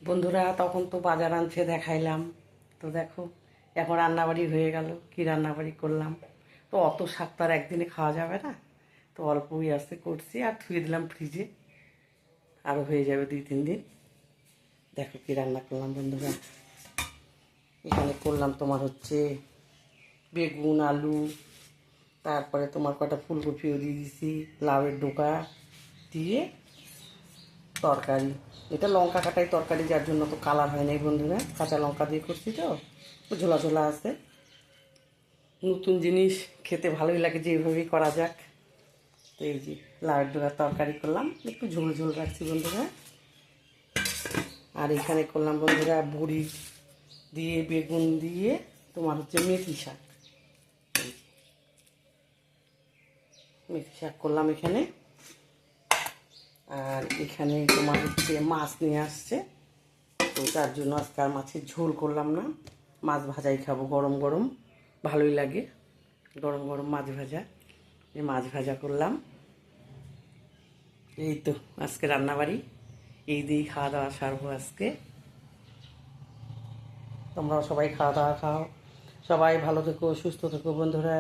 বন্ধুরা তখন তো বাজার আনছে দেখাইলাম। তো দেখো এখন রান্নাবাড়ি হয়ে গেল। কি রান্নাবাড়ি করলাম, তো অত শাক তো আর একদিনে খাওয়া যাবে না, তো অল্পই আস্তে করছি আর থুয়ে দিলাম ফ্রিজে, আরও হয়ে যাবে 2-3 দিন। দেখো কি রান্না করলাম বন্ধুরা। এখানে করলাম তোমার হচ্ছে বেগুন আলু, তারপরে তোমার কটা ফুলকপিও দিয়ে দিছি, লাউয়ের ডোকা দিয়ে তরকারি। এটা লঙ্কা কাটাই তরকারি, যার জন্য তো কালার হয় নাই বন্ধুরা, কাঁচা লঙ্কা দিয়ে করছি তো ঝোলা ঝোলা আছে। নতুন জিনিস খেতে ভালোই লাগে, যে এইভাবেই করা যাক। তো এই যে লাউয়ের ডোকার তরকারি করলাম, একটু ঝোল ঝোল রাখছি বন্ধুরা। আর এখানে করলাম বন্ধুরা বড়ি দিয়ে বেগুন দিয়ে তোমার হচ্ছে মেথি শাক। মেথি শাক করলাম এখানে। আর এখানে তোমার হচ্ছে মাছ নিয়ে আসছে, তো তার জন্য আজকে আর মাছের ঝোল করলাম না, মাছ ভাজাই খাবো। গরম গরম ভালোই লাগে, গরম গরম মাছ ভাজা। এই মাছ ভাজা করলাম। এই তো আজকে রান্নাবাড়ি, এই দিয়েই খাওয়া দাওয়া সারবো আজকে। তোমরাও সবাই খাওয়া দাওয়া খাও, সবাই ভালো থেকো সুস্থ থেকো বন্ধুরা।